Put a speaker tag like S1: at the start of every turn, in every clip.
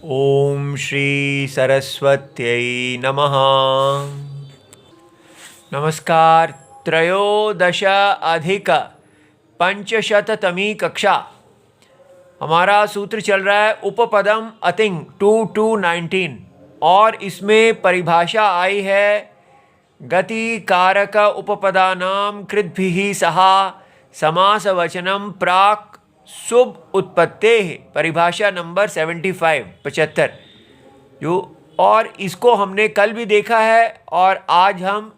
S1: ओम श्री सरस्वत्यै नमः। नमस्कार। त्रयोदश अधिक पंचशततमी कक्षा। हमारा सूत्र चल रहा है उपपदम अतिंग 2:19 और इसमें परिभाषा आई है गति कारक उपपदानाम कृद्भिः सह समासवचनम प्राक शुभ उत्पत्ते। परिभाषा नंबर 75 जो, और इसको हमने कल भी देखा है और आज हम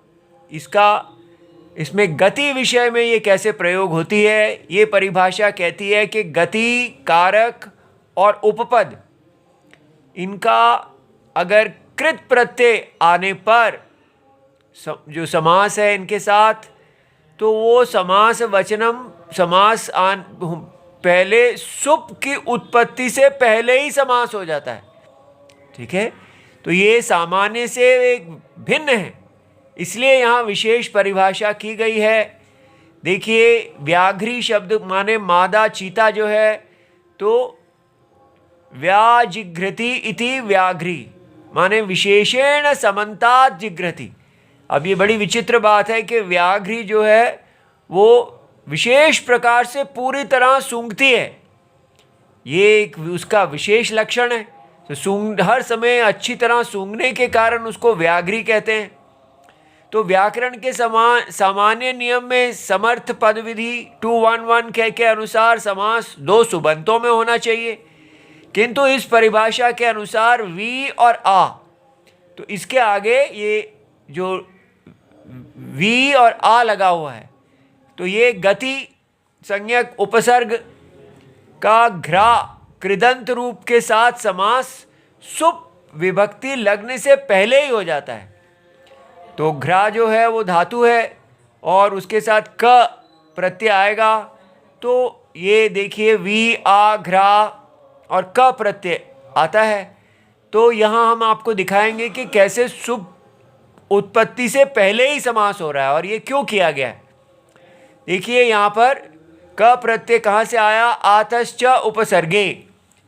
S1: इसमें गति विषय में ये कैसे प्रयोग होती है। ये परिभाषा कहती है कि गति कारक और उपपद इनका अगर कृत प्रत्यय आने पर जो समास है इनके साथ, तो वो समास वचनम पहले सुप की उत्पत्ति से पहले ही समास हो जाता है। ठीक है, तो ये सामान्य से एक भिन्न है, इसलिए यहाँ विशेष परिभाषा की गई है। देखिए, व्याघ्री शब्द माने मादा चीता जो है, तो व्याजिघ्रति इति व्याघ्री माने विशेषेण समन्तात् जिघ्रति। अब ये बड़ी विचित्र बात है कि व्याघ्री जो है वो विशेष प्रकार से पूरी तरह सूंघती है, ये एक उसका विशेष लक्षण है। तो हर समय अच्छी तरह सूंघने के कारण उसको व्याघ्री कहते हैं। तो व्याकरण के सामान्य नियम में समर्थ पद विधि 2:1 के अनुसार समास दो सुबंतों में होना चाहिए, किंतु इस परिभाषा के अनुसार वी और आ, तो इसके आगे ये जो वी और आ लगा हुआ है, तो ये गति संज्ञक उपसर्ग का घ्रा कृदंत रूप के साथ समास सुप विभक्ति लगने से पहले ही हो जाता है। तो घ्रा जो है वो धातु है और उसके साथ क प्रत्यय आएगा, तो ये देखिए वी आ घ्रा और क प्रत्यय आता है। तो यहाँ हम आपको दिखाएंगे कि कैसे सुप उत्पत्ति से पहले ही समास हो रहा है और ये क्यों किया गया है। देखिए यहाँ पर क प्रत्यय कहाँ से आया, आतश्च उपसर्गे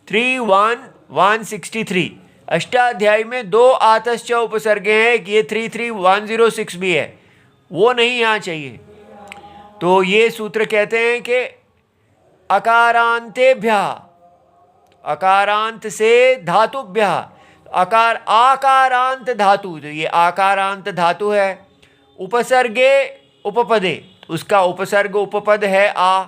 S1: 3:163। अष्टाध्यायी में दो आतश्च उपसर्गे हैं, ये 3:106 भी है, वो नहीं यहाँ चाहिए। तो ये सूत्र कहते हैं कि अकारांतेभ्यः, अकारांत से धातुभ्यः, आकारांत धातु, तो ये आकारांत धातु है। उपसर्गे उपपदे, उसका उपसर्ग उपपद है आ।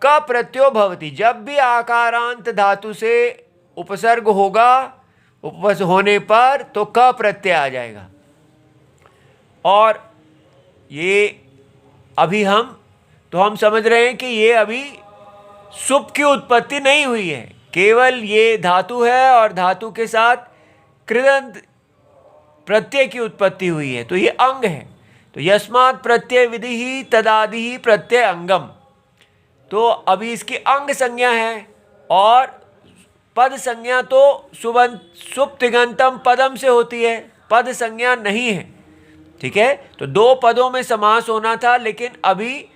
S1: क प्रत्ययो भवति, जब भी आकारांत धातु से उपसर्ग होगा, उपसर्ग होने पर तो क प्रत्यय आ जाएगा। और ये अभी हम समझ रहे हैं कि ये अभी सुप की उत्पत्ति नहीं हुई है, केवल ये धातु है और धातु के साथ कृदंत प्रत्यय की उत्पत्ति हुई है, तो ये अंग है। तो यस्मात् प्रत्यय विधि ही तदादि ही प्रत्यय अंगम, तो अभी इसकी अंग संज्ञा है और पद संज्ञा तो सुप तिङंतम पदम से होती है, पद संज्ञा नहीं है। ठीक है, तो दो पदों में समास होना था, लेकिन अभी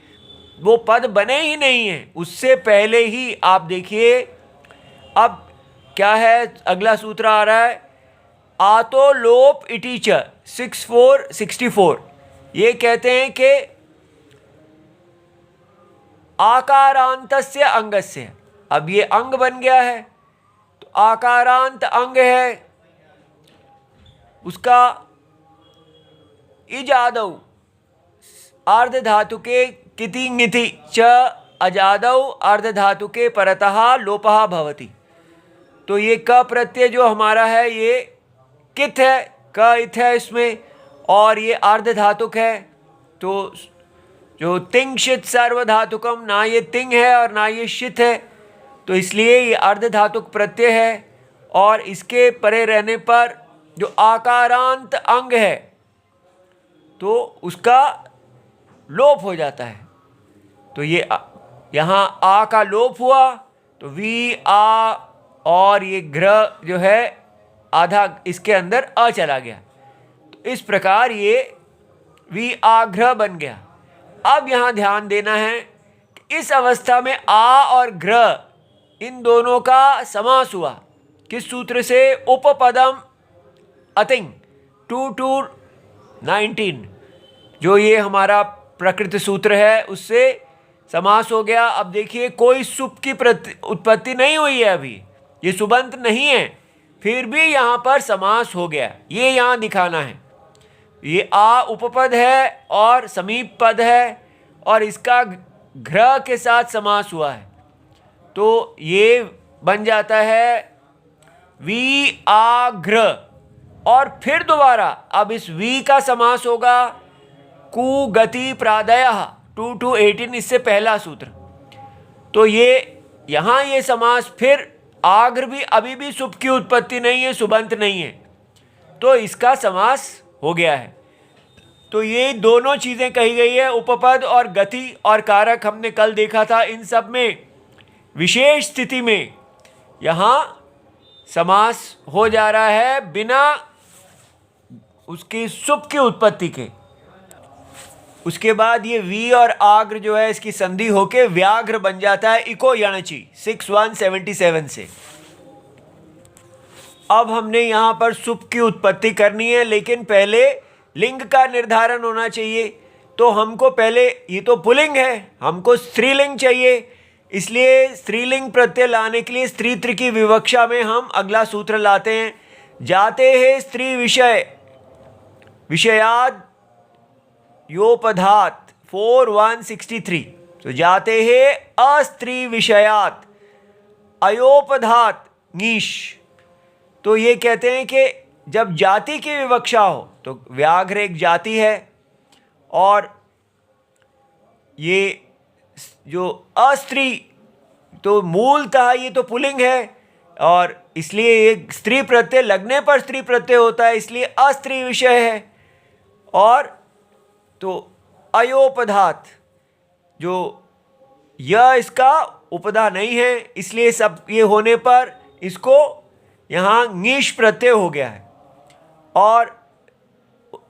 S1: वो पद बने ही नहीं है, उससे पहले ही आप देखिए अब क्या है। अगला सूत्र आ रहा है आतो लोप इति च 64। ये कहते हैं कि आकारांतस्य अंगस्य, अब ये अंग बन गया है, तो आकारांत अंग है उसका इजादौ आर्ध धातु के किति ङिति च अजादौ अर्ध धातु के परतः लोपः भवति। तो ये क प्रत्यय जो हमारा है ये कित है, क इत है इसमें, और ये अर्ध धातुक है। तो जो तिंग शित सर्वधातुकम, ना ये तिंग है और ना ये शित है, तो इसलिए ये अर्ध धातुक प्रत्यय है और इसके परे रहने पर जो आकारांत अंग है तो उसका लोप हो जाता है। तो ये यहाँ आ का लोप हुआ, तो वी आ और ये घ्र जो है आधा इसके अंदर अ चला गया, तो इस प्रकार ये वी आघ्र बन गया। अब यहाँ ध्यान देना है कि इस अवस्था में आ और घ्र इन दोनों का समास हुआ, किस सूत्र से? उपपदम अतिंग 2-19, जो ये हमारा प्रकृत सूत्र है उससे समास हो गया। अब देखिए कोई सुप की उत्पत्ति नहीं हुई है, अभी ये सुबंत नहीं है, फिर भी यहाँ पर समास हो गया, ये यहाँ दिखाना है। ये आ उपपद है और समीप पद है और इसका घ्र के साथ समास हुआ है, तो ये बन जाता है वी आघ्र। और फिर दोबारा अब इस वी का समास होगा कु गति प्रादयः 2-18, इससे पहला सूत्र। तो ये यहाँ ये समास, फिर आग्र भी अभी भी सुप की उत्पत्ति नहीं है, सुबंत नहीं है, तो इसका समास हो गया है। तो ये दोनों चीज़ें कही गई है, उपपद और गति और कारक हमने कल देखा था। इन सब में विशेष स्थिति में यहाँ समास हो जा रहा है बिना उसकी सुप की उत्पत्ति के। उसके बाद ये वी और आग्र जो है इसकी संधि होके व्याघ्र बन जाता है इको यणचि 6177 से। अब हमने यहाँ पर सुप की उत्पत्ति करनी है, लेकिन पहले लिंग का निर्धारण होना चाहिए। तो हमको पहले, ये तो पुल्लिंग है, हमको स्त्रीलिंग चाहिए, इसलिए स्त्रीलिंग प्रत्यय लाने के लिए स्त्रीत्र की विवक्षा में हम अगला सूत्र लाते हैं। जाते हैं स्त्री विषय विषयाद योपधात 4163। तो जाते हैं अस्त्री विषयात अयोपधात नीश। तो ये कहते हैं कि जब जाति की विवक्षा हो तो व्याघ्र एक जाति है, और ये जो अस्त्री तो मूलतः ये तो पुल्लिंग है, और इसलिए ये स्त्री प्रत्यय लगने पर स्त्री प्रत्यय होता है, इसलिए अस्त्री विषय है। और तो अयोपधात, जो यह इसका उपधा नहीं है, इसलिए सब ये होने पर इसको यहाँ ङीश प्रत्यय हो गया है। और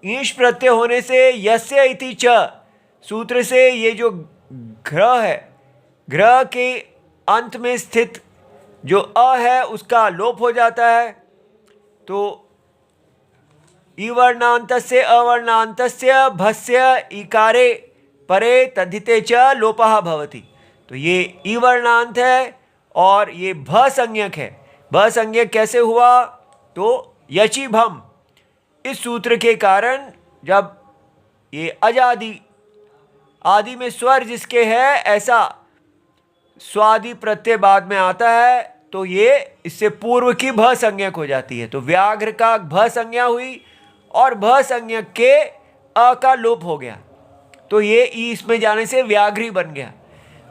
S1: ङीश प्रत्यय होने से यस्य इति च सूत्र से ये जो घ्र है, घ्र के अंत में स्थित जो अ है उसका लोप हो जाता है। तो इवर्णान्तस्य अवर्णान्तस्य भस्य इकारे परे तद्धिते च लोपः भवति। तो ये इवर्णांत है और ये भ संज्ञक है। भ संज्ञक कैसे हुआ? तो यचि भम, इस सूत्र के कारण जब ये अजादि आदि में स्वर जिसके है ऐसा स्वादि प्रत्यय बाद में आता है, तो ये इससे पूर्व की भ संज्ञक हो जाती है। तो व्याघ्र का भ संज्ञा हुई और भ संज्ञक के अ का लोप हो गया, तो ये ई इसमें जाने से व्याघ्री बन गया।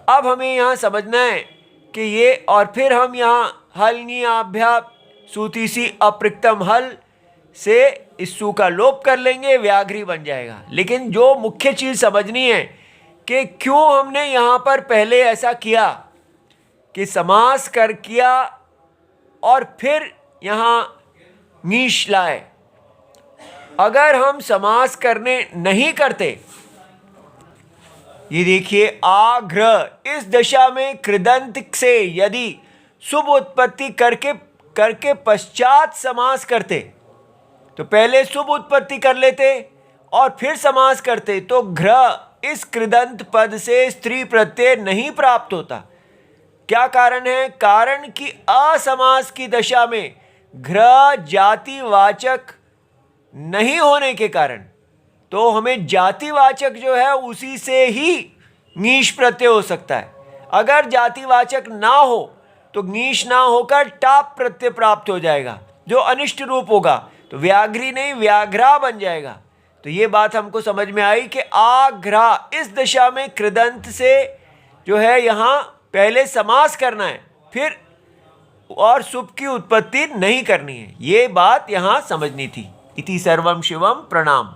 S1: अब हमें यहाँ समझना है कि ये, और फिर हम यहाँ हलनीयाभ्या सूतीसी अप्रक्तम हल से इस सु का लोप कर लेंगे, व्याघ्री बन जाएगा। लेकिन जो मुख्य चीज़ समझनी है कि क्यों हमने यहाँ पर पहले ऐसा किया कि समास कर किया और फिर यहाँ ङीश लाए। अगर हम समास करने नहीं करते, ये देखिए आघ्र, इस दशा में कृदंत से यदि शुभ उत्पत्ति करके पश्चात समास करते, तो पहले शुभ उत्पत्ति कर लेते और फिर समास करते, तो घ्र इस कृदंत पद से स्त्री प्रत्यय नहीं प्राप्त होता। क्या कारण है? कारण कि असमास की दशा में घ्र जातिवाचक नहीं होने के कारण, तो हमें जातिवाचक जो है उसी से ही ङीश प्रत्यय हो सकता है। अगर जातिवाचक ना हो तो ङीश ना होकर टाप प्रत्यय प्राप्त हो जाएगा, जो अनिष्ट रूप होगा, तो व्याघ्री नहीं व्याघ्रा बन जाएगा। तो ये बात हमको समझ में आई कि आघ्रा, इस दशा में कृदंत से जो है यहाँ पहले समास करना है, फिर और सुप की उत्पत्ति नहीं करनी है। ये बात यहाँ समझनी थी। इति सर्वम शिवम प्रणाम।